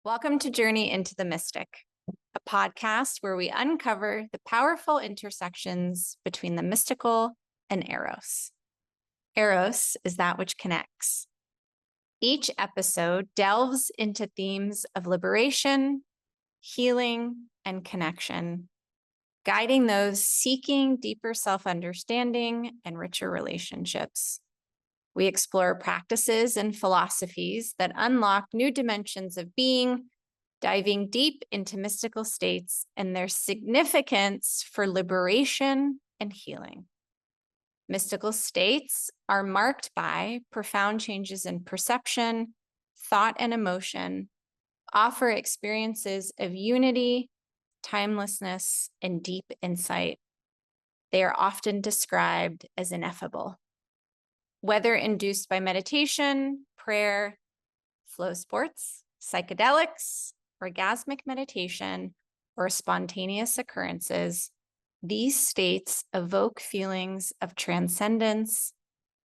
Welcome to Journey into the Mystic, a podcast where we uncover the powerful intersections between the mystical and Eros. Eros is that which connects. Each episode delves into themes of liberation, healing, and connection, guiding those seeking deeper self-understanding and richer relationships. We explore practices and philosophies that unlock new dimensions of being, diving deep into mystical states and their significance for liberation and healing. Mystical states are marked by profound changes in perception, thought, and emotion, offer experiences of unity, timelessness, and deep insight. They are often described as ineffable. Whether induced by meditation, prayer, flow sports, psychedelics, orgasmic meditation, or spontaneous occurrences, these states evoke feelings of transcendence,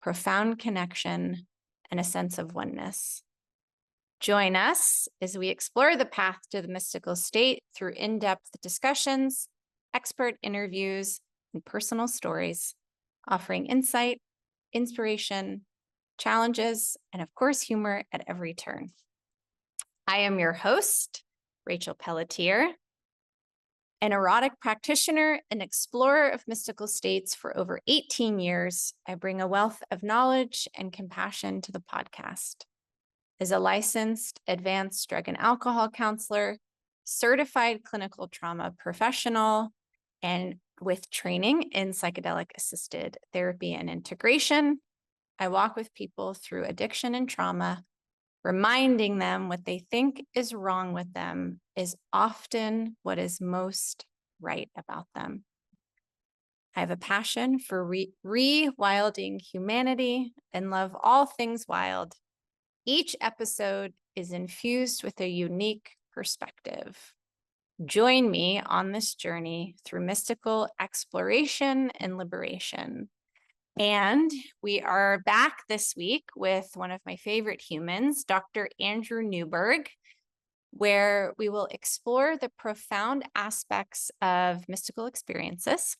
profound connection, and a sense of oneness. Join us as we explore the path to the mystical state through in-depth discussions, expert interviews, and personal stories, offering insight, inspiration, challenges, and of course, humor at every turn. I am your host, Rachel Pelletier, an erotic practitioner and explorer of mystical states for over 18 years. I bring a wealth of knowledge and compassion to the podcast. As a licensed advanced drug and alcohol counselor, certified clinical trauma professional, and with training in psychedelic-assisted therapy and integration, I walk with people through addiction and trauma, reminding them what they think is wrong with them is often what is most right about them. I have a passion for rewilding humanity and love all things wild. Each episode is infused with a unique perspective. Join me on this journey through mystical exploration and liberation. And we are back this week with one of my favorite humans, Dr. Andrew Newberg, where we will explore the profound aspects of mystical experiences,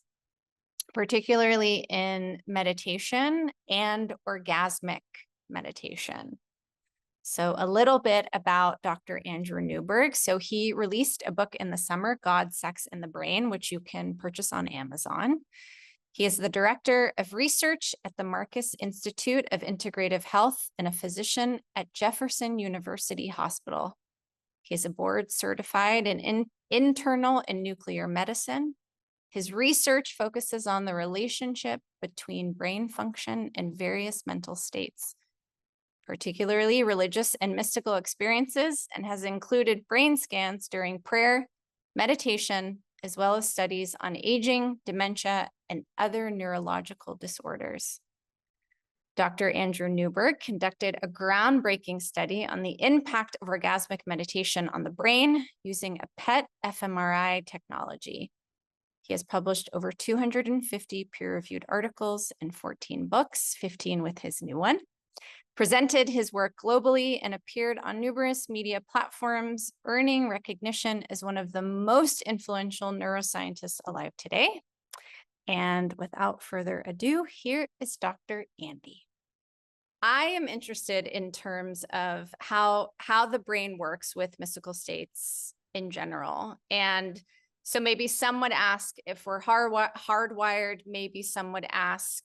particularly in meditation and orgasmic meditation. So a little bit about Dr. Andrew Newberg. So he released a book in the summer, God, Sex, and the Brain, which you can purchase on Amazon. He is the director of research at the Marcus Institute of Integrative Health and a physician at Jefferson University Hospital. He is a board certified in internal and nuclear medicine. His research focuses on the relationship between brain function and various mental states, particularly religious and mystical experiences, and has included brain scans during prayer, meditation, as well as studies on aging, dementia, and other neurological disorders. Dr. Andrew Newberg conducted a groundbreaking study on the impact of orgasmic meditation on the brain using a PET fMRI technology. He has published over 250 peer-reviewed articles and 14 books, 15 with his new one, presented his work globally, and appeared on numerous media platforms, earning recognition as one of the most influential neuroscientists alive today. And without further ado, here is Dr. Andy. I am interested in terms of how the brain works with mystical states in general. And so maybe some would ask if we're hardwired, maybe some would ask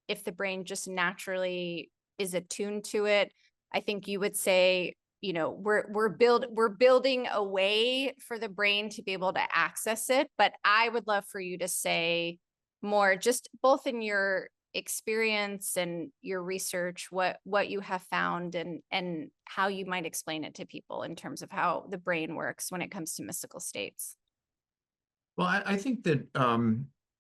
if the brain just naturally is attuned to it. I think you would say, you know, we're building a way for the brain to be able to access it. But I would love for you to say more, just both in your experience and your research, what you have found and how you might explain it to people in terms of how the brain works when it comes to mystical states. Well, I think that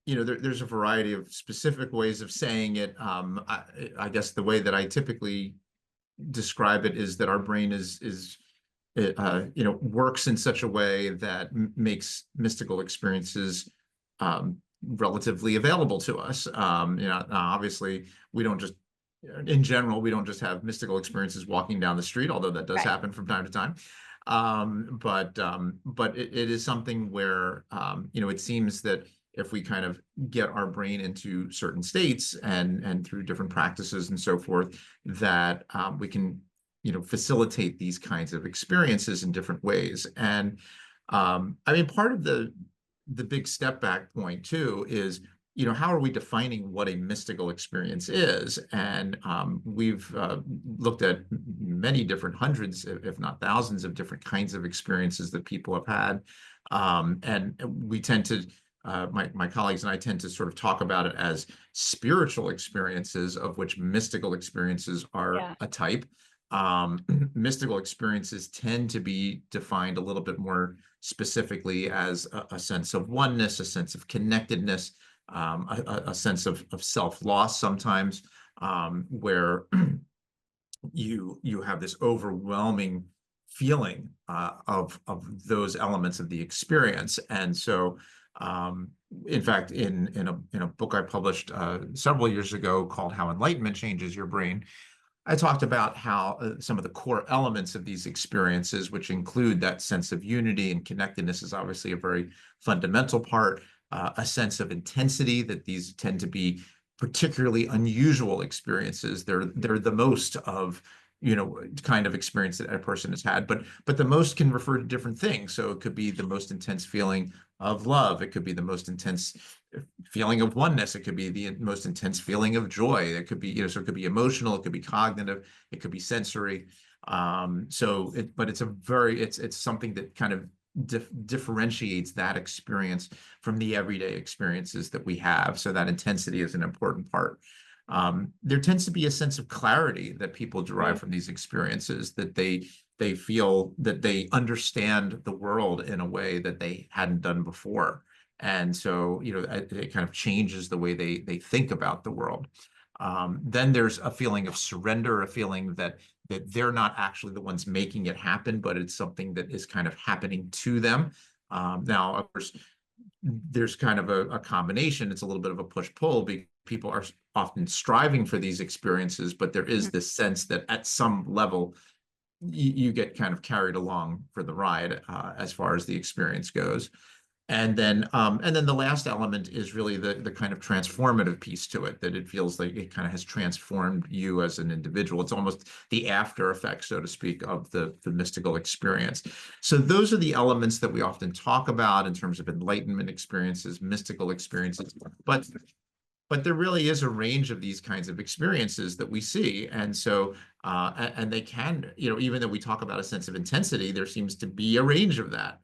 there's a variety of specific ways of saying it. I guess the way that I typically describe it is that our brain works in such a way that makes mystical experiences relatively available to us. Obviously, we don't just, in general, we don't just have mystical experiences walking down the street, although that does happen from time to time. But it is something where, it seems that if we kind of get our brain into certain states and through different practices and so forth, that we can, facilitate these kinds of experiences in different ways. And I mean, part of the big step back point too is, how are we defining what a mystical experience is? And we've looked at many different hundreds, if not thousands, of different kinds of experiences that people have had. And we tend to, my colleagues and I tend to sort of talk about it as spiritual experiences, of which mystical experiences are Yeah. a type. Um, Mystical experiences tend to be defined a little bit more specifically as a sense of oneness, a sense of connectedness, a sense of self-loss sometimes, where you have this overwhelming feeling of those elements of the experience. And so, in fact, in a book I published several years ago called How Enlightenment Changes Your Brain, I talked about how some of the core elements of these experiences, which include that sense of unity and connectedness, is obviously a very fundamental part, a sense of intensity, that these tend to be particularly unusual experiences. They're the most of, kind of experience that a person has had, but the most can refer to different things. So it could be the most intense feeling of love. It could be the most intense feeling of oneness. It could be the most intense feeling of joy. It could be, so it could be emotional, it could be cognitive, it could be sensory. But it's something that kind of differentiates that experience from the everyday experiences that we have. So that intensity is an important part. There tends to be a sense of clarity that people derive from these experiences, that they feel that they understand the world in a way that they hadn't done before. And so, it kind of changes the way they think about the world. Then there's a feeling of surrender, a feeling that they're not actually the ones making it happen, but it's something that is kind of happening to them. Now, of course, there's kind of a combination. It's a little bit of a push-pull, because people are often striving for these experiences, but there is this sense that at some level, you get kind of carried along for the ride as far as the experience goes. And then the last element is really the kind of transformative piece to it, that it feels like it kind of has transformed you as an individual. It's almost the after effect, so to speak, of the mystical experience. So those are the elements that we often talk about in terms of enlightenment experiences, mystical experiences. But there really is a range of these kinds of experiences that we see. And so, and they can, even though we talk about a sense of intensity, there seems to be a range of that.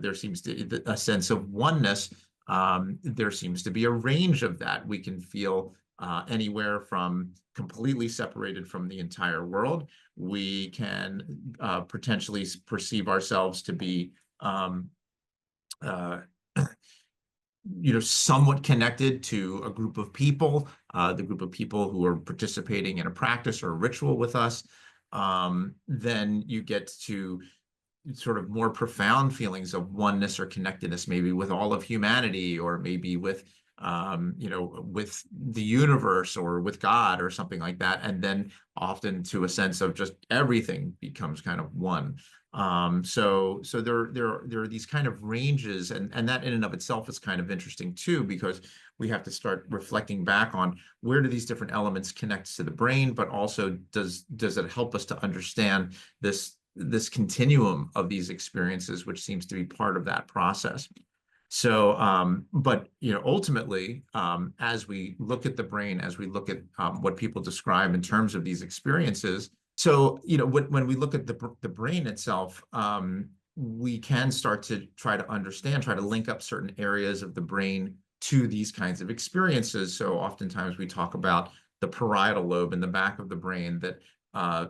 There seems to be a sense of oneness. There seems to be a range of that. We can feel anywhere from completely separated from the entire world. We can potentially perceive ourselves to be somewhat connected to a group of people, the group of people who are participating in a practice or a ritual with us. Then you get to sort of more profound feelings of oneness or connectedness, maybe with all of humanity, or maybe with with the universe or with God or something like that. And then often to a sense of just everything becomes kind of one. So there are these kind of ranges, and that in and of itself is kind of interesting too, because we have to start reflecting back on where do these different elements connect to the brain, but also does it help us to understand this continuum of these experiences, which seems to be part of that process. So, but ultimately, as we look at the brain, as we look at what people describe in terms of these experiences, so when we look at the brain itself, we can start to try to link up certain areas of the brain to these kinds of experiences. So oftentimes we talk about the parietal lobe in the back of the brain that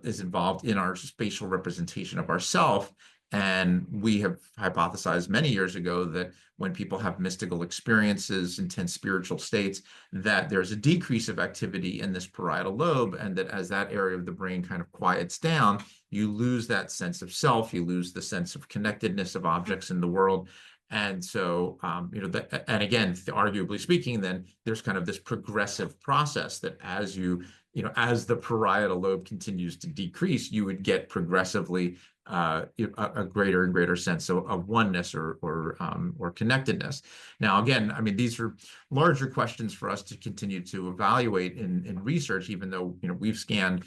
is involved in our spatial representation of ourself. And we have hypothesized many years ago that when people have mystical experiences, intense spiritual states, that there's a decrease of activity in this parietal lobe, and that as that area of the brain kind of quiets down, you lose that sense of self, you lose the sense of connectedness of objects in the world. And so, and again, arguably speaking, then there's kind of this progressive process that as the parietal lobe continues to decrease, you would get progressively a greater and greater sense of oneness or connectedness. Now, again, I mean, these are larger questions for us to continue to evaluate in research, even though, we've scanned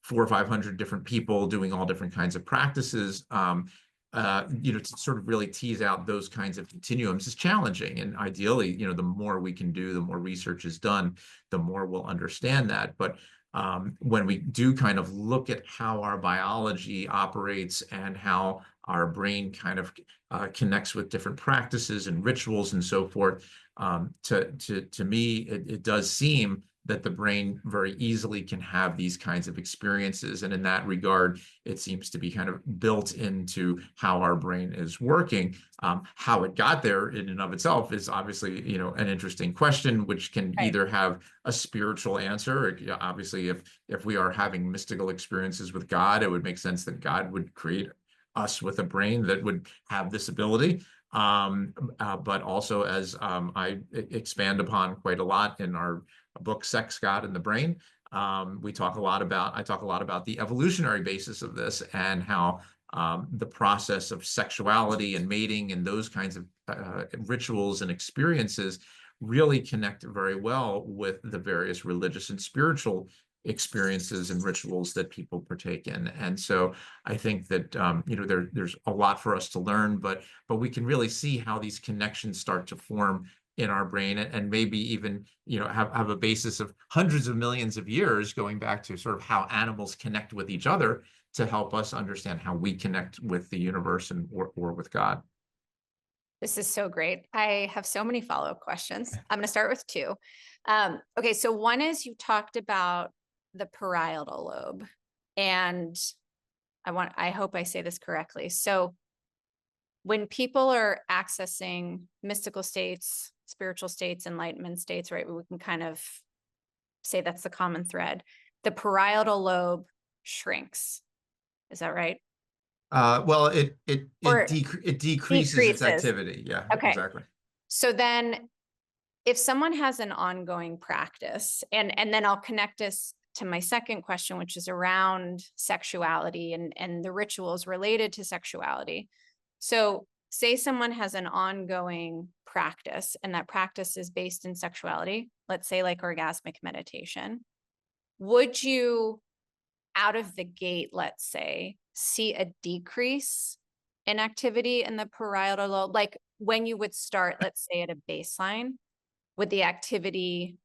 400 or 500 different people doing all different kinds of practices. To sort of really tease out those kinds of continuums is challenging. And ideally, the more we can do, the more research is done, the more we'll understand that. But when we do kind of look at how our biology operates and how our brain kind of connects with different practices and rituals and so forth, to me, it does seem that the brain very easily can have these kinds of experiences. And in that regard, it seems to be kind of built into how our brain is working. How it got there in and of itself is obviously, an interesting question, which can either have a spiritual answer. Obviously, if we are having mystical experiences with God, it would make sense that God would create us with a brain that would have this ability. But also, as I expand upon quite a lot in our book, Sex, God, and the Brain, I talk a lot about the evolutionary basis of this and how the process of sexuality and mating and those kinds of rituals and experiences really connect very well with the various religious and spiritual experiences and rituals that people partake in. And so I think that there's a lot for us to learn, but we can really see how these connections start to form in our brain, and maybe even have a basis of hundreds of millions of years going back to sort of how animals connect with each other to help us understand how we connect with the universe and or with God. This is so great. I have so many follow-up questions. I'm going to start with two. Okay, so one is, you talked about the parietal lobe, and I hope I say this correctly. So when people are accessing mystical states, spiritual states, enlightenment states, right, we can kind of say that's the common thread. The parietal lobe shrinks. Is that right? Well, it decreases decreases its activity. Yeah, okay. exactly. So then if someone has an ongoing practice, and then I'll connect this to my second question, which is around sexuality and the rituals related to sexuality. So say someone has an ongoing practice, and that practice is based in sexuality, let's say like orgasmic meditation. Would you, out of the gate, let's say, see a decrease in activity in the parietal lobe? Like when you would start, let's say at a baseline, would the activity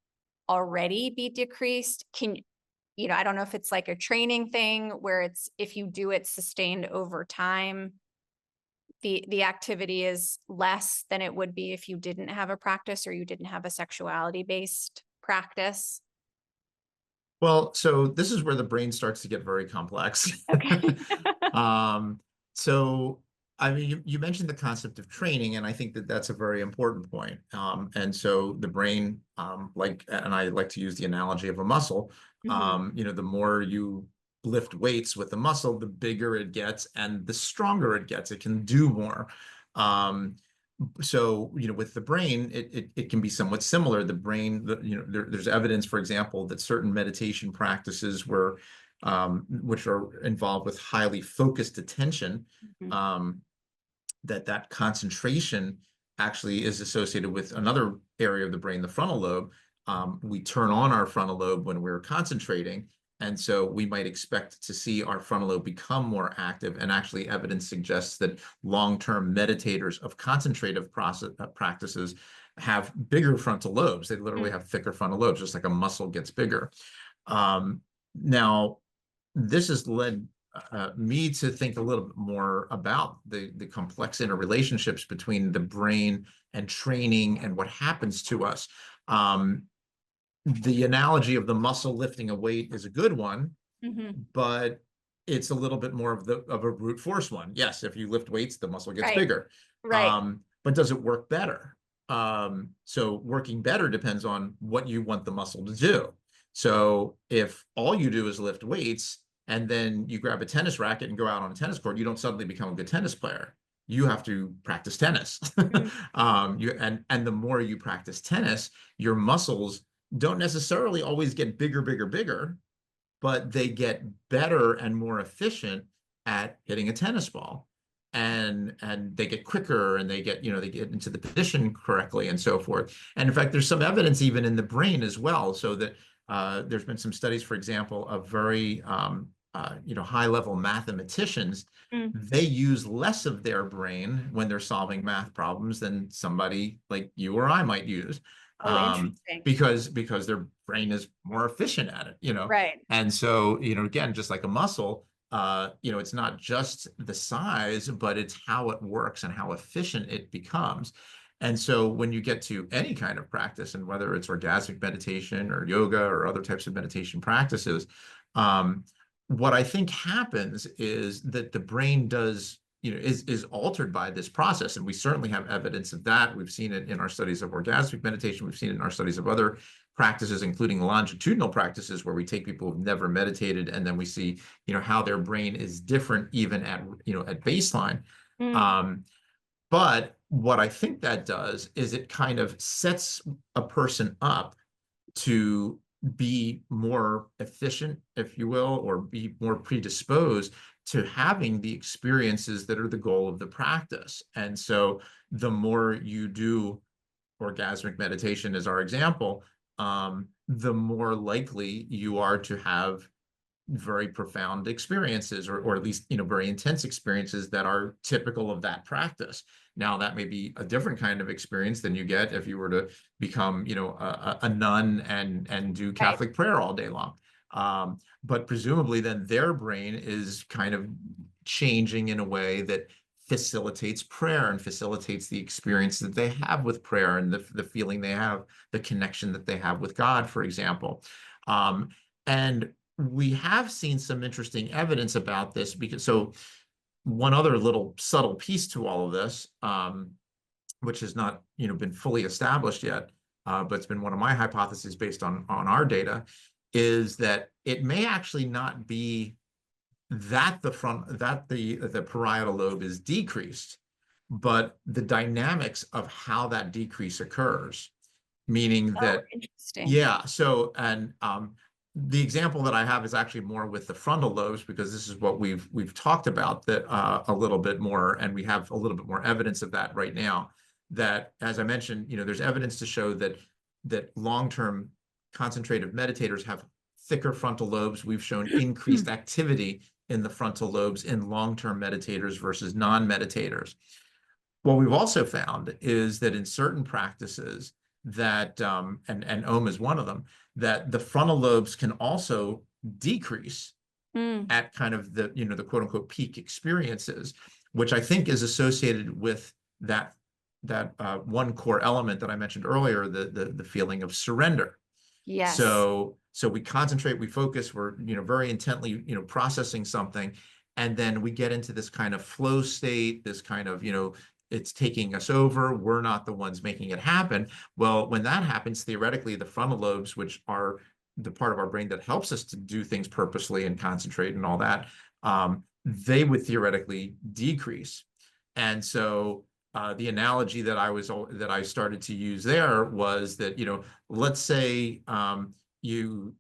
already be decreased? I don't know if it's like a training thing where it's, if you do it sustained over time, the activity is less than it would be if you didn't have a practice or you didn't have a sexuality based practice. Well, so this is where the brain starts to get very complex. Okay. So, I mean, you mentioned the concept of training, and I think that that's a very important point. And so the brain, and I like to use the analogy of a muscle. The more you lift weights with the muscle, the bigger it gets and the stronger it gets. It can do more. So, with the brain, it can be somewhat similar. The brain, there's evidence, for example, that certain meditation practices which are involved with highly focused attention, that concentration actually is associated with another area of the brain, the frontal lobe. We turn on our frontal lobe when we're concentrating. And so we might expect to see our frontal lobe become more active. And actually, evidence suggests that long-term meditators of concentrative practices have bigger frontal lobes. They literally have thicker frontal lobes, just like a muscle gets bigger. Now, this has led me to think a little bit more about the complex interrelationships between the brain and training and what happens to us. The analogy of the muscle lifting a weight is a good one, but it's a little bit more of a brute force one. Yes, if you lift weights, the muscle gets bigger. Right. But does it work better? So working better depends on what you want the muscle to do. So if all you do is lift weights and then you grab a tennis racket and go out on a tennis court, you don't suddenly become a good tennis player. You have to practice tennis. And the more you practice tennis, your muscles don't necessarily always get bigger, but they get better and more efficient at hitting a tennis ball. And they get quicker, and they get into the position correctly and so forth. And in fact, there's some evidence even in the brain as well, so that there's been some studies, for example, of very high-level mathematicians. Mm. They use less of their brain when they're solving math problems than somebody like you or I might use, Oh, interesting. because their brain is more efficient at it, Right. And so, again, just like a muscle, it's not just the size, but it's how it works and how efficient it becomes. And so when you get to any kind of practice, and whether it's orgasmic meditation or yoga or other types of meditation practices, what I think happens is that the brain is altered by this process. And we certainly have evidence of that. We've seen it in our studies of orgasmic meditation. We've seen it in our studies of other practices, including longitudinal practices, where we take people who've never meditated, and then we see, how their brain is different even at baseline. Mm. But what I think that does is it kind of sets a person up to be more efficient, if you will, or be more predisposed to having the experiences that are the goal of the practice. And so the more you do orgasmic meditation, as our example, the more likely you are to have very profound experiences, or at least, very intense experiences that are typical of that practice. Now, that may be a different kind of experience than you get if you were to become, a nun and do Right. Catholic prayer all day long. But presumably then their brain is kind of changing in a way that facilitates prayer and facilitates the experience that they have with prayer, and the feeling they have, the connection that they have with God, for example. And we have seen some interesting evidence about this, because so one other little subtle piece to all of this, which has not been fully established yet, but it's been one of my hypotheses based on our data, is that it may actually not be that the parietal lobe is decreased, but the dynamics of how that decrease occurs, meaning Oh, that, interesting. yeah. So, and the example that I have is actually more with the frontal lobes, because this is what we've talked about that a little bit more, and we have a little bit more evidence of that right now. That, as I mentioned, there's evidence to show that long-term concentrative meditators have thicker frontal lobes. We've shown increased activity in the frontal lobes in long-term meditators versus non-meditators. What we've also found is that in certain practices, that and Om is one of them, that the frontal lobes can also decrease at kind of the the quote unquote peak experiences, which I think is associated with that one core element that I mentioned earlier, the feeling of surrender. Yes. So we concentrate, we focus, we're very intently processing something, and then we get into this kind of flow state, this kind of it's taking us over. We're not the ones making it happen. Well, when that happens, theoretically, the frontal lobes, which are the part of our brain that helps us to do things purposely and concentrate and all that, they would theoretically decrease. And so the analogy that I started to use there was that, let's say you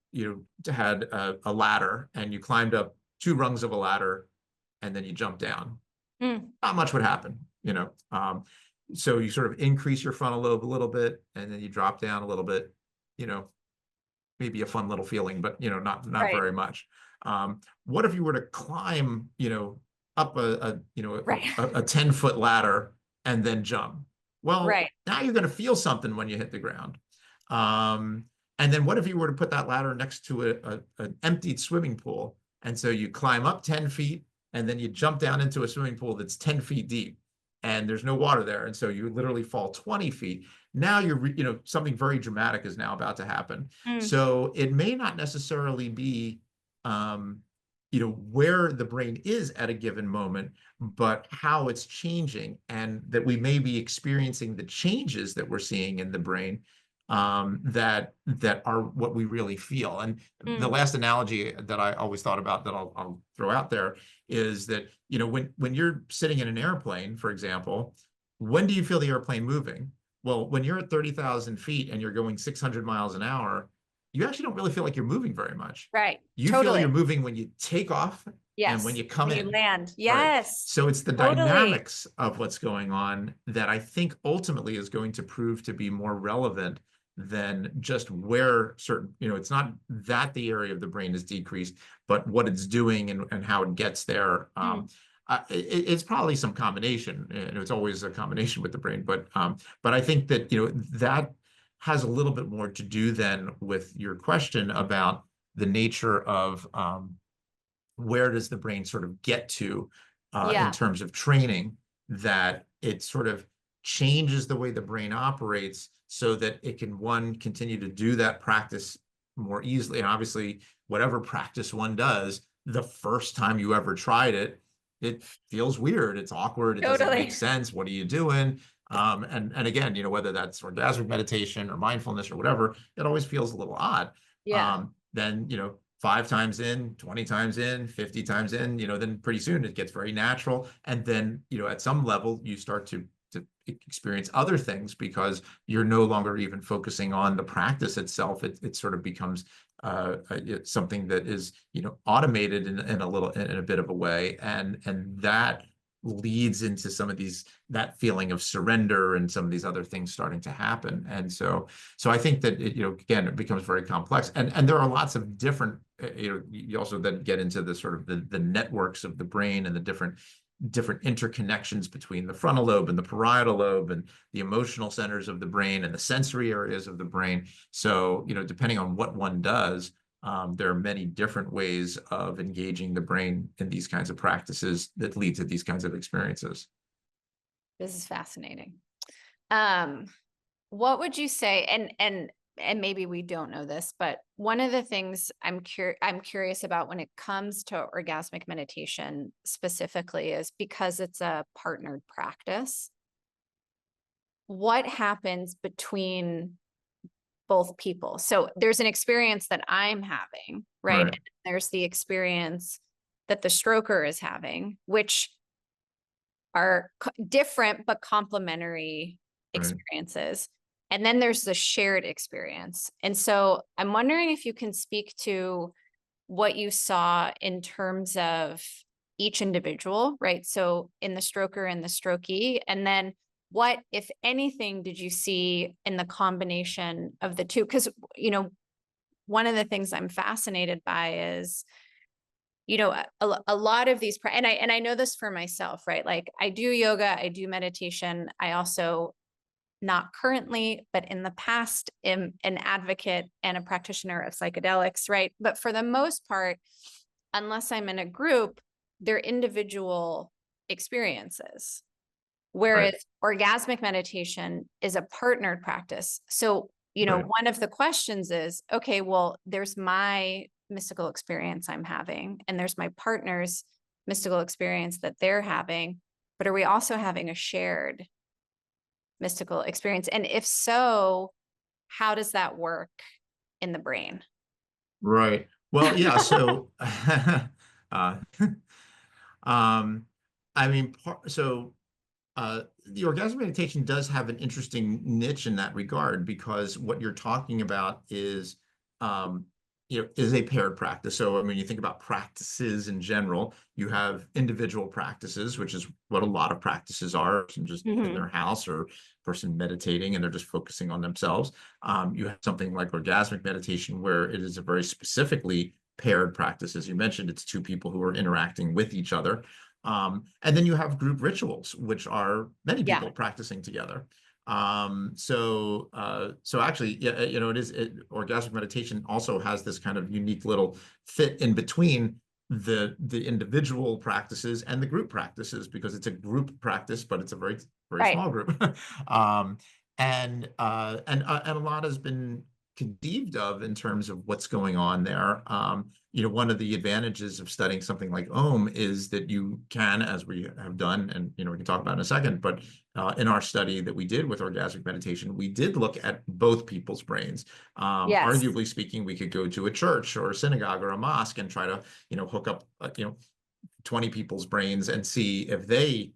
had a ladder, and you climbed up 2 rungs of a ladder, and then you jumped down. Not much would happen. So you sort of increase your frontal lobe a little bit, and then you drop down a little bit, maybe a fun little feeling, but not Right. very much. What if you were to climb, up a Right. 10-foot ladder and then jump? Well, Right. now you're going to feel something when you hit the ground. And then what if you were to put that ladder next to an emptied swimming pool? And so you climb up 10 feet, and then you jump down into a swimming pool that's 10 feet deep, and there's no water there. And so you literally fall 20 feet. Now you're, something very dramatic is now about to happen. So it may not necessarily be, where the brain is at a given moment, but how it's changing, and that we may be experiencing the changes that we're seeing in the brain, that are what we really feel. And the last analogy that I always thought about, that I'll throw out there, is that when you're sitting in an airplane, for example, when do you feel the airplane moving? Well, when you're at 30,000 feet and you're going 600 miles an hour, you actually don't really feel like you're moving very much. Right. You feel Totally. you're moving when you take off and when Yes. you come When you in. land. Right. Yes. So it's the Totally. dynamics of what's going on that I think ultimately is going to prove to be more relevant than just where certain, it's not that the area of the brain is decreased, but what it's doing and how it gets there. Mm. It's probably some combination, and it's always a combination with the brain, but I think that, that has a little bit more to do then with your question about the nature of, where does the brain sort of get to in Yeah. terms of training, that it sort of changes the way the brain operates so that it can, one, continue to do that practice more easily. And obviously, whatever practice one does, the first time you ever tried it, it feels weird. It's awkward. It doesn't make Totally. sense. What are you doing? And again, whether that's orgasmic meditation or mindfulness or whatever, it always feels a little odd. Yeah. Then, 5 times in, 20 times in, 50 times in, then pretty soon it gets very natural. And then, at some level, you start to experience other things because you're no longer even focusing on the practice itself. It sort of becomes something that is, automated in a bit of a way. And that leads into some of that feeling of surrender and some of these other things starting to happen. And so I think that again, it becomes very complex, and there are lots of different, you also then get into the sort of the networks of the brain and the different interconnections between the frontal lobe and the parietal lobe and the emotional centers of the brain and the sensory areas of the brain. So, depending on what one does, there are many different ways of engaging the brain in these kinds of practices that lead to these kinds of experiences. This is fascinating. What would you say, and maybe we don't know this, but one of the things I'm curious about when it comes to orgasmic meditation specifically is because it's a partnered practice, what happens between both people? So there's an experience that I'm having, right? Right. And there's the experience that the stroker is having, which are different but complementary Right. experiences. And then there's the shared experience. And so I'm wondering if you can speak to what you saw in terms of each individual, right? So in the stroker and the strokee, and then what, if anything, did you see in the combination of the two? Because, one of the things I'm fascinated by is, a lot of these, and I know this for myself, right? Like I do yoga, I do meditation. I also, not currently, but in the past, am an advocate and a practitioner of psychedelics, right? But for the most part, unless I'm in a group, they're individual experiences. Right. Whereas orgasmic meditation is a partnered practice. So, Right. one of the questions is, okay, well, there's my mystical experience I'm having, and there's my partner's mystical experience that they're having, but are we also having a shared mystical experience? And if so, how does that work in the brain? Right. Well, yeah. So, uh, um, I mean, the orgasmic meditation does have an interesting niche in that regard, because what you're talking about is, um, is a paired practice. So, I mean, you think about practices in general, you have individual practices, which is what a lot of practices are, and just in Mm-hmm. their house, or person meditating and they're just focusing on themselves. You have something like orgasmic meditation, where it is a very specifically paired practice. As you mentioned, it's two people who are interacting with each other. And then you have group rituals, which are many Yeah. people practicing together. So actually, yeah, orgasmic meditation also has this kind of unique little fit in between the individual practices and the group practices, because it's a group practice, but it's a very, very Right. small group. um, and a lot has been conceived of in terms of what's going on there. One of the advantages of studying something like Om is that you can, as we have done, and we can talk about in a second, but in our study that we did with orgasmic meditation, we did look at both people's brains. Yes. Arguably speaking, we could go to a church or a synagogue or a mosque and try to, hook up, 20 people's brains and see if they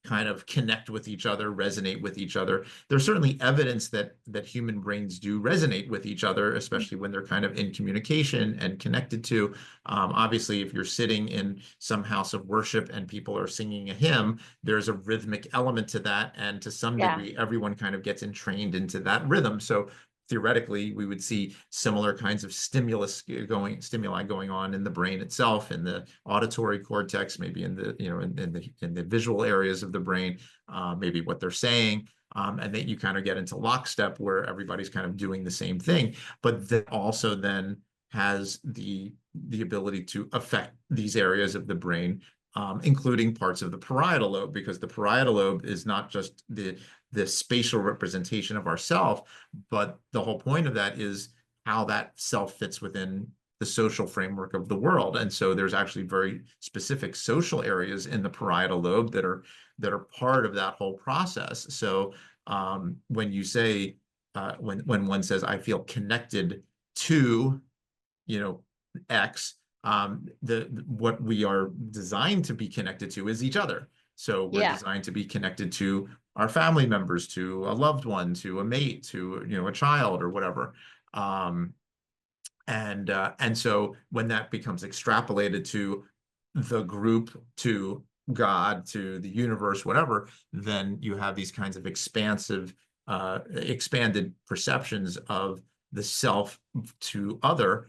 kind of connect with each other, resonate with each other. There's certainly evidence that human brains do resonate with each other, especially when they're kind of in communication and connected to. Obviously, if you're sitting in some house of worship and people are singing a hymn, there's a rhythmic element to that, and to some degree, everyone kind of gets entrained into that rhythm. So theoretically, we would see similar kinds of stimuli going on in the brain itself, in the auditory cortex, maybe in the in the visual areas of the brain, maybe what they're saying, and then you kind of get into lockstep where everybody's kind of doing the same thing. But that also then has the ability to affect these areas of the brain, including parts of the parietal lobe, because the parietal lobe is not just the spatial representation of ourself, but the whole point of that is how that self fits within the social framework of the world. And so there's actually very specific social areas in the parietal lobe that are part of that whole process. So when you say when one says, I feel connected to, X, what we are designed to be connected to is each other. So we're designed to be connected to our family members, to a loved one, to a mate, to a child or whatever. And so when that becomes extrapolated to the group, to God, to the universe, whatever, then you have these kinds of expanded perceptions of the self to other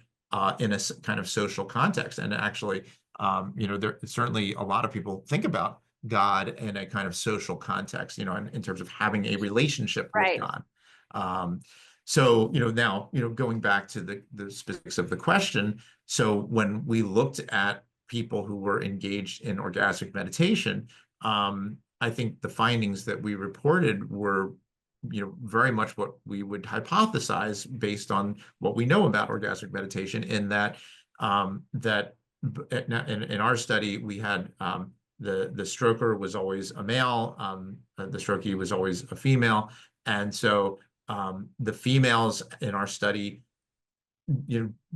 in a kind of social context. And actually, there certainly a lot of people think about God in a kind of social context, in terms of having a relationship with God. So, now, going back to the specifics of the question. So when we looked at people who were engaged in orgasmic meditation, I think the findings that we reported were, very much what we would hypothesize based on what we know about orgasmic meditation, in that in our study, we had the stroker was always a male, the strokee was always a female. And so the females in our study,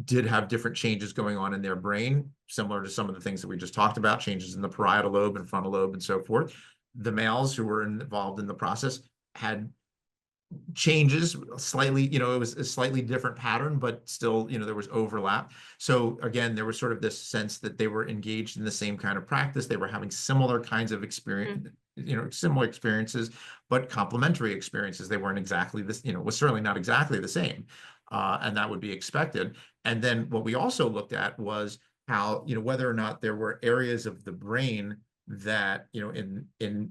did have different changes going on in their brain, similar to some of the things that we just talked about, changes in the parietal lobe and frontal lobe and so forth. The males who were involved in the process had changes slightly, it was a slightly different pattern, but still, there was overlap. So again, there was sort of this sense that they were engaged in the same kind of practice. They were having similar kinds of experience, similar experiences, but complementary experiences. They weren't exactly this, was certainly not exactly the same. And that would be expected. And then what we also looked at was how, whether or not there were areas of the brain that, in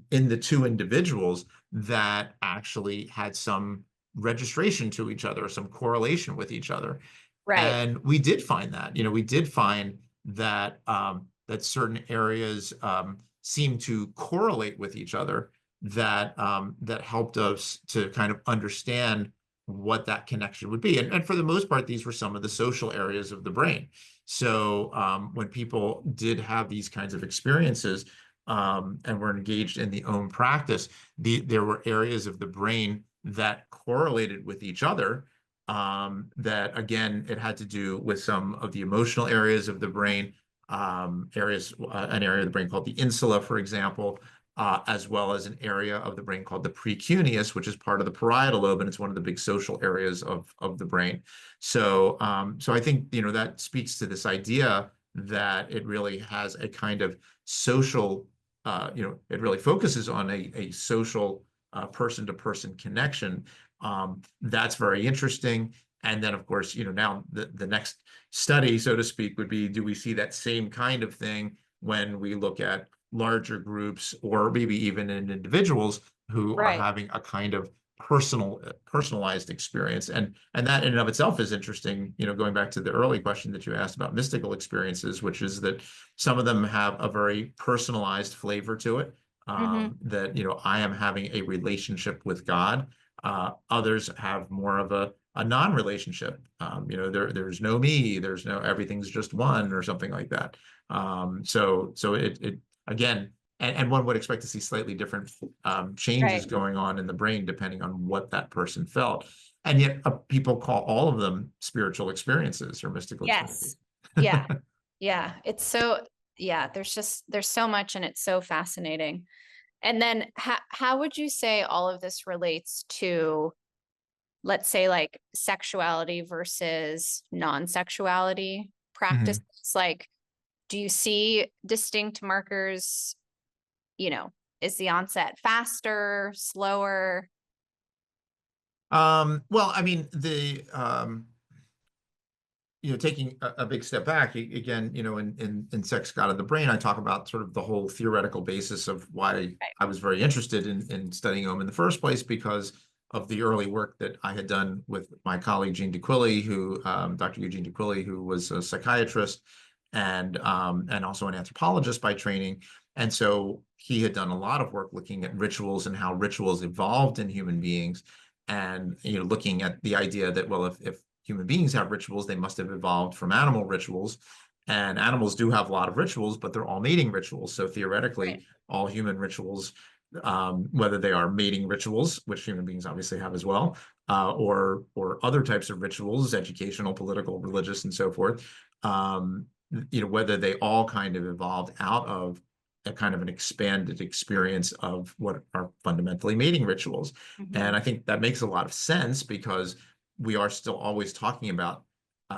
the two individuals that actually had some registration to each other, some correlation with each other. And we did find that, we did find that that certain areas seem to correlate with each other, that that helped us to kind of understand what that connection would be. And for the most part, these were some of the social areas of the brain. So when people did have these kinds of experiences and were engaged in the OM practice, there were areas of the brain that correlated with each other, that, again, it had to do with some of the emotional areas of the brain, an area of the brain called the insula, for example, as well as an area of the brain called the precuneus, which is part of the parietal lobe, and it's one of the big social areas of the brain. So, so I think, that speaks to this idea that it really has a kind of social, it really focuses on a social person-to-person connection. That's very interesting. And then, of course, now the next study, so to speak, would be, do we see that same kind of thing when we look at larger groups, or maybe even in individuals who are having a kind of personalized experience? And that in and of itself is interesting, going back to the early question that you asked about mystical experiences, which is that some of them have a very personalized flavor to it, that, I am having a relationship with God. Others have more of a non-relationship. There's no me, there's no, everything's just one, or something like that. So it again, and one would expect to see slightly different changes going on in the brain depending on what that person felt. And yet people call all of them spiritual experiences or mystical experiences. Yeah. It's so, there's so much, and it's so fascinating. And then how would you say all of this relates to, let's say, like sexuality versus non-sexuality practices? Mhm. Like, do you see distinct markers? You know, is the onset faster, slower? Well, I mean, taking a big step back again, in Sex, God, and the Brain, I talk about sort of the whole theoretical basis of why Right. I was very interested in studying OM in the first place, because of the early work that I had done with my colleague Jean DeQuilly, Dr. Eugene DeQuilly, who was a psychiatrist and also an anthropologist by training. And so he had done a lot of work looking at rituals and how rituals evolved in human beings, and looking at the idea that, well, if human beings have rituals, they must have evolved from animal rituals. And animals do have a lot of rituals, but they're all mating rituals. So Right. theoretically, all human rituals, whether they are mating rituals, which human beings obviously have as well, or other types of rituals, educational, political, religious, and so forth, whether they all kind of evolved out of a kind of an expanded experience of what are fundamentally mating rituals. Mhm. And I think that makes a lot of sense, because we are still always talking about,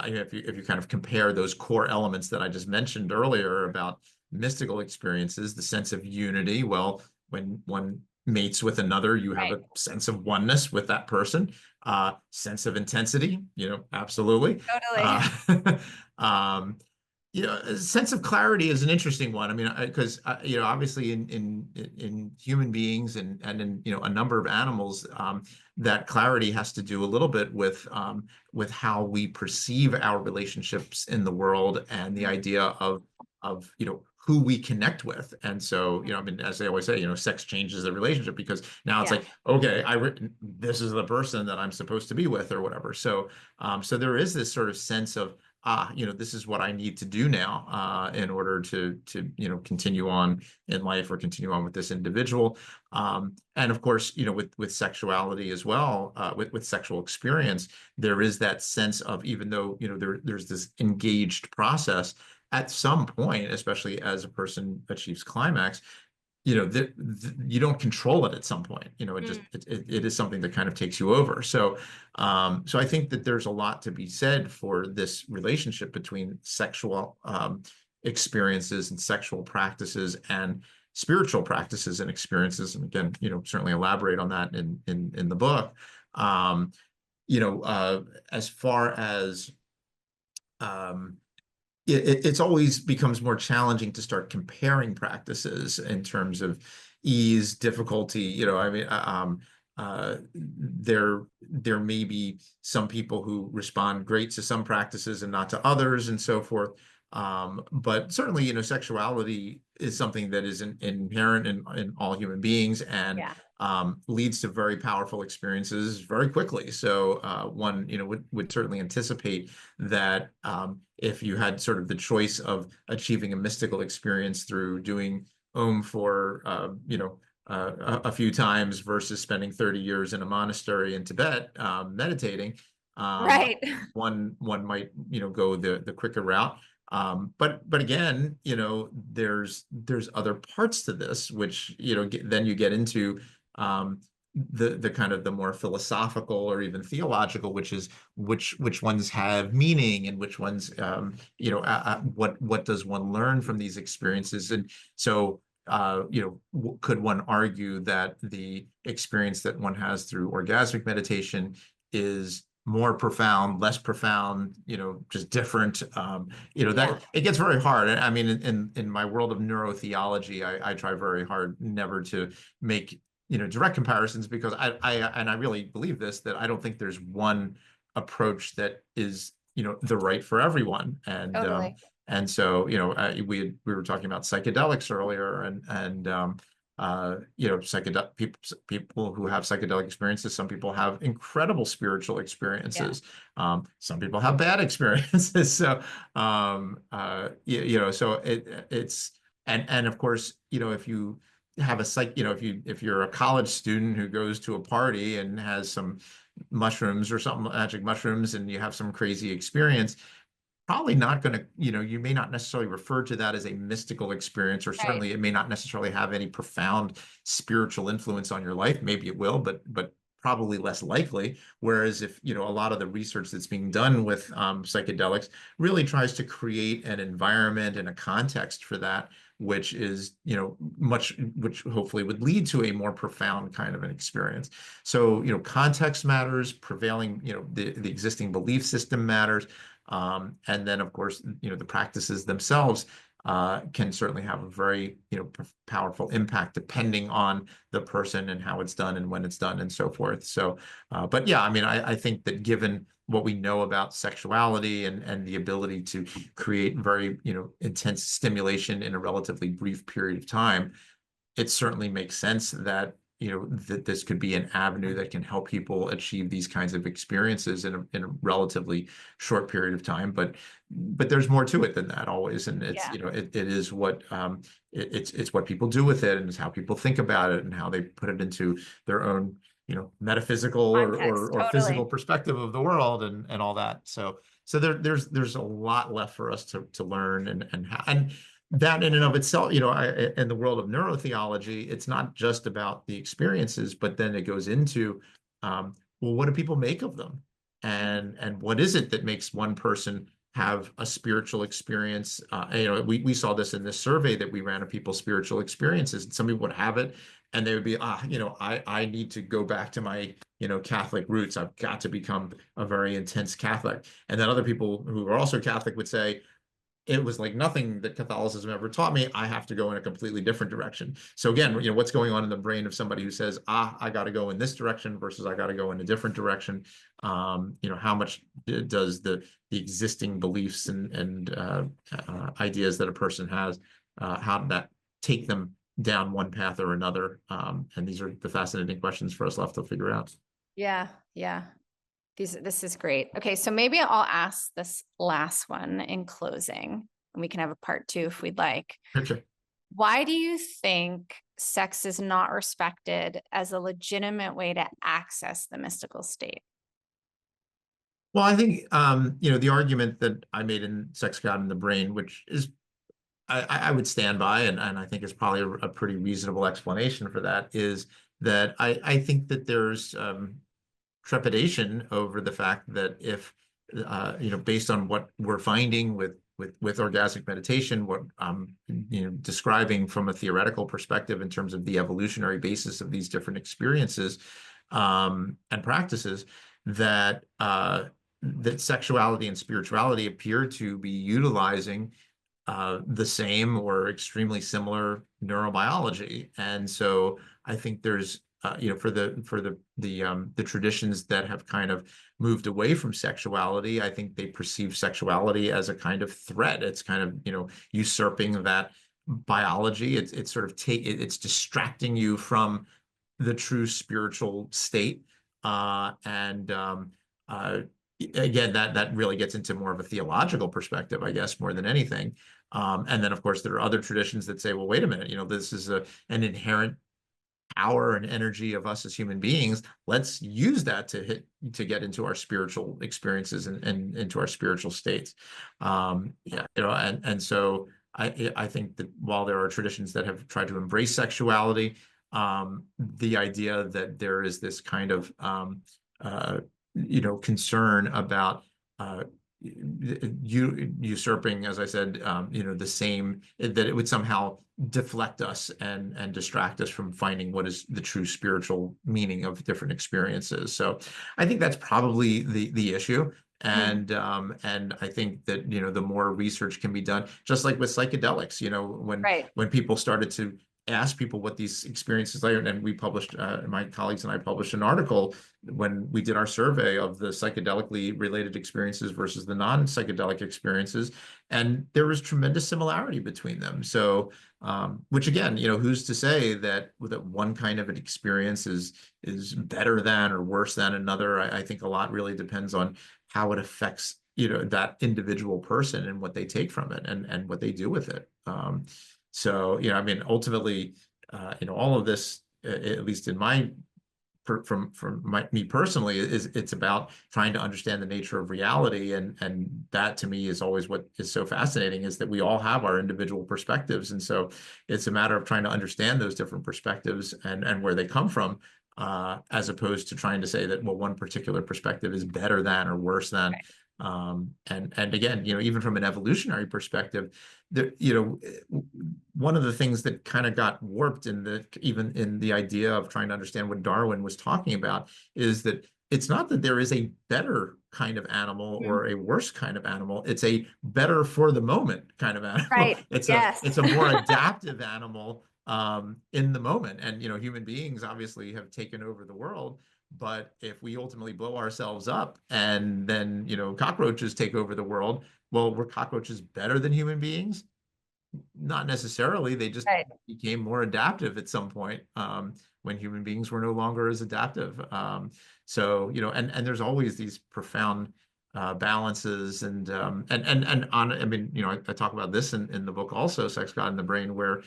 if you kind of compare those core elements that I just mentioned earlier about mystical experiences, the sense of unity. Well, when one mates with another, you have Right. a sense of oneness with that person, sense of intensity, absolutely. Totally. Uh, um, a sense of clarity is an interesting one. I mean, because obviously in human beings and in a number of animals, that clarity has to do a little bit with how we perceive our relationships in the world, and the Mhm. idea of who we connect with. And so, I mean, as they always say, sex changes the relationship, because now it's Yeah. like, okay, this is the person that I'm supposed to be with, or whatever. So, so there is this sort of sense of, this is what I need to do now, in order to continue on in life, or continue on with this individual. And of course, with sexuality as well, with sexual experience, there is that sense of, even though there's this engaged process, at some point, especially as a person achieves climax, you don't control it at some point. It just Mm. it is something that kind of takes you over. So so I think that there's a lot to be said for this relationship between sexual experiences and sexual practices and spiritual practices and experiences. And again, certainly elaborate on that in the book. um as far as it's always becomes more challenging to start comparing practices in terms of ease, difficulty. I mean, there may be some people who respond great to some practices and not to others, and so forth. But certainly, sexuality is something that is inherent in all human beings, and Yeah. leads to very powerful experiences very quickly. So one, would certainly anticipate that, if you had sort of the choice of achieving a mystical experience through doing Om for a few times, versus spending 30 years in a monastery in Tibet, meditating, um, Right. one might go the quicker route. But again, there's other parts to this, which then you get into, the kind of the more philosophical or even theological, which is which ones have meaning, and which ones, what does one learn from these experiences. And so, could one argue that the experience that one has through orgasmic meditation is more profound, less profound, just different? Yeah. That it gets very hard. I mean, in my world of neurotheology, I try very hard never to make direct comparisons, because I really believe this, that I don't think there's one approach that is the right for everyone. Totally. And so we were talking about psychedelics earlier, and psychedelic people who have psychedelic experiences, some people have incredible spiritual Yeah. experiences, some people have bad experiences. So so it's, and of course, if you have a if you're a college student who goes to a party and has some mushrooms or something, magic mushrooms, and you have some crazy experience, probably not going to, you may not necessarily refer to that as a mystical experience, or Right. certainly it may not necessarily have any profound spiritual influence on your life. Maybe it will, but probably less likely. Whereas if, a lot of the research that's being done with psychedelics really tries to create an environment and a context for that, which is, which hopefully would lead to a more profound kind of an experience. So, context matters, prevailing, the existing belief system matters. And then, of course, the practices themselves can certainly have a very, powerful impact depending on the person and how it's done and when it's done and so forth. So, but yeah, I mean, I think that given what we know about sexuality and the ability to create very, intense stimulation in a relatively brief period of time, it certainly makes sense that that this could be an avenue that can help people achieve these kinds of experiences in a relatively short period of time. But there's more to it than that always, and it's Yeah. it is what it's what people do with it, and it's how people think about it and how they put it into their own metaphysical or Context. or physical Totally. perspective of the world and all that. So there's a lot left for us to learn and that in and of itself, in the world of neurotheology, it's not just about the experiences, but then it goes into, well, what do people make of them? And what is it that makes one person have a spiritual experience? We saw this in this survey that we ran of people's spiritual experiences. Some people would have it and they would be, I need to go back to my, Catholic roots. I've got to become a very intense Catholic. And then other people who are also Catholic would say, it was like nothing that Catholicism ever taught me. I have to go in a completely different direction. So again, what's going on in the brain of somebody who says, I got to go in this direction versus I got to go in a different direction. How much does the existing beliefs and ideas that a person has, how did that take them down one path or another? And these are the fascinating questions for us left to figure out. Yeah. Yeah. This is great. Okay, so maybe I'll ask this last one in closing, and we can have a part 2 if we'd like. Okay. Why do you think sex is not respected as a legitimate way to access the mystical state? Well, I think the argument that I made in Sex, God, and the Brain, which is I would stand by, and I think is probably a pretty reasonable explanation for that, is that I think that there's trepidation over the fact that if based on what we're finding with orgasmic meditation, what describing from a theoretical perspective in terms of the evolutionary basis of these different experiences and practices, that that sexuality and spirituality appear to be utilizing the same or extremely similar neurobiology. And so I think there's for the traditions that have kind of moved away from sexuality, I think they perceive sexuality as a kind of threat. It's kind of usurping that biology. It's sort of it's distracting you from the true spiritual state. And again, that really gets into more of a theological perspective, I guess, more than anything. And then, of course, there are other traditions that say, well, wait a minute, this is an inherent power and energy of us as human beings. Let's use that to get into our spiritual experiences and into our spiritual states. Yeah, and so I think that while there are traditions that have tried to embrace sexuality, the idea that there is this kind of concern about usurping, as I said, the same, that it would somehow deflect us and distract us from finding what is the true spiritual meaning of different experiences. So I think that's probably the issue. And I think that the more research can be done, just like with psychedelics, Right. when people started to ask people what these experiences are, and we published, my colleagues and I published an article when we did our survey of the psychedelically related experiences versus the non-psychedelic experiences, and there was tremendous similarity between them. So, which again, who's to say that one kind of an experience is better than or worse than another? I think a lot really depends on how it affects that individual person and what they take from it and what they do with it. So, I mean, ultimately, all of this, at least in my me personally, is it's about trying to understand the nature of reality, and that to me is always what is so fascinating, is that we all have our individual perspectives, and so it's a matter of trying to understand those different perspectives and where they come from, as opposed to trying to say that, well, one particular perspective is better than or worse than. And again, even from an evolutionary perspective, one of the things that kind of got warped even in the idea of trying to understand what Darwin was talking about, is that it's not that there is a better kind of animal or a worse kind of animal. It's a better for the moment kind of animal. Right. Yes. It's a more adaptive animal in the moment. And, human beings obviously have taken over the world. But if we ultimately blow ourselves up and then, cockroaches take over the world, well, were cockroaches better than human beings? Not necessarily. They just Right. became more adaptive at some point, when human beings were no longer as adaptive. So, and there's always these profound balances I talk about this in the book also, Sex, God, and the Brain, where,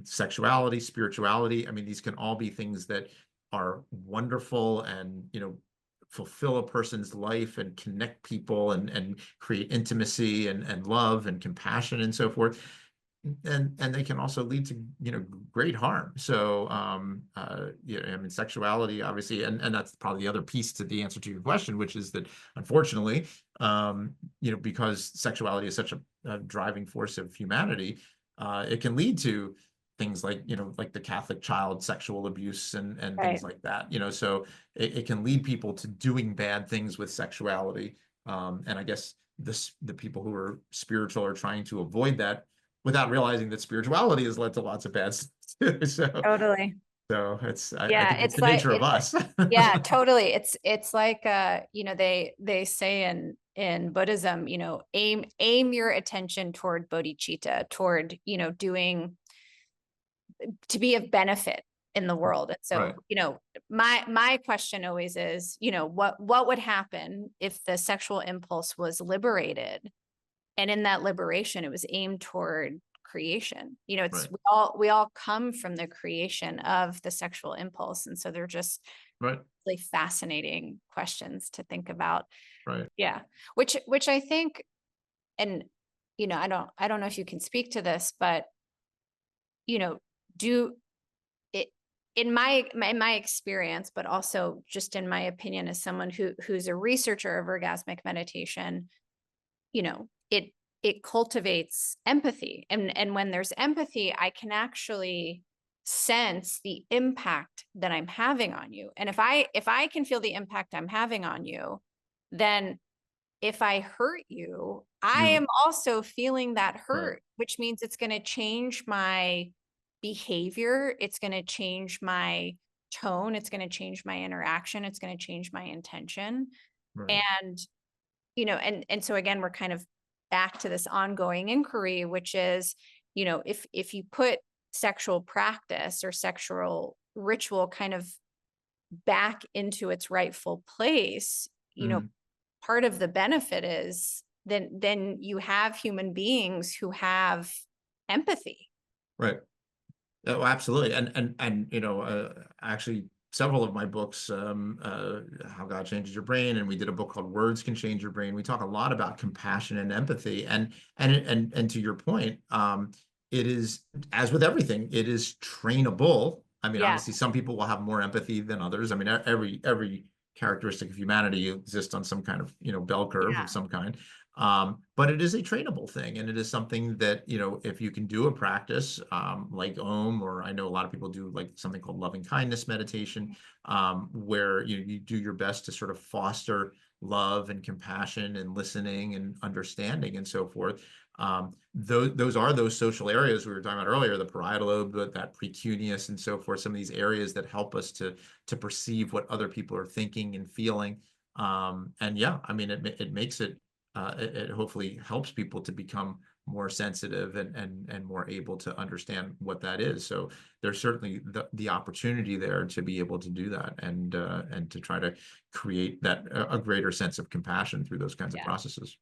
sexuality, spirituality, these can all be things that are wonderful and, fulfill a person's life and connect people and create intimacy and love and compassion and so forth. And they can also lead to, great harm. So, sexuality, obviously, and that's probably the other piece to the answer to your question, which is that, unfortunately, because sexuality is such a driving force of humanity, it can lead to things like, like the Catholic child sexual abuse and things like that, so it can lead people to doing bad things with sexuality. And I guess the people who are spiritual are trying to avoid that, without realizing that spirituality has led to lots of bad stuff too. Totally. So I Yeah, think it's the nature of us. yeah, totally. It's like they say in Buddhism, aim your attention toward bodhicitta, toward, doing to be of benefit in the world. And so, Right. My question always is, what would happen if the sexual impulse was liberated? And in that liberation, it was aimed toward creation. It's Right. we all come from the creation of the sexual impulse. And so they're just Right. really fascinating questions to think about. Right. Yeah. Which I think, and I don't know if you can speak to this, but do it in my experience, but also just in my opinion as someone who's a researcher of orgasmic meditation, it cultivates empathy. And when there's empathy, I can actually sense the impact that I'm having on you. And if I can feel the impact I'm having on you, then if I hurt you, I am also feeling that hurt, which means it's going to change my behavior. It's going to change my tone. It's going to change my interaction. It's going to change my intention. Right. And, and so again, we're kind of back to this ongoing inquiry, which is, if you put sexual practice or sexual ritual kind of back into its rightful place, part of the benefit is then you have human beings who have empathy. Right. Oh, absolutely. And actually, several of my books, How God Changes Your Brain, and we did a book called Words Can Change Your Brain. We talk a lot about compassion and empathy. And to your point, it is, as with everything, it is trainable. Yeah. Obviously, some people will have more empathy than others. Every characteristic of humanity exists on some kind of, bell curve of some kind. But it is a trainable thing, and it is something that, if you can do a practice like Om, or I know a lot of people do like something called loving kindness meditation, where you do your best to sort of foster love and compassion and listening and understanding and so forth. Those are those social areas we were talking about earlier, the parietal lobe, that precuneus and so forth, some of these areas that help us to perceive what other people are thinking and feeling. And yeah, it makes it hopefully helps people to become more sensitive and more able to understand what that is. So there's certainly the opportunity there to be able to do that and to try to create that a greater sense of compassion through those kinds of processes.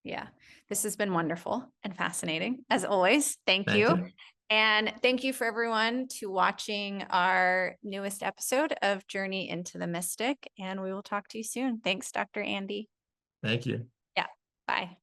Yeah. This has been wonderful and fascinating as always. Thank Thank you. you. And thank you for everyone to watching our newest episode of Journey into the Mystic. And we will talk to you soon. Thanks, Dr. Andy. Thank you. Yeah, bye.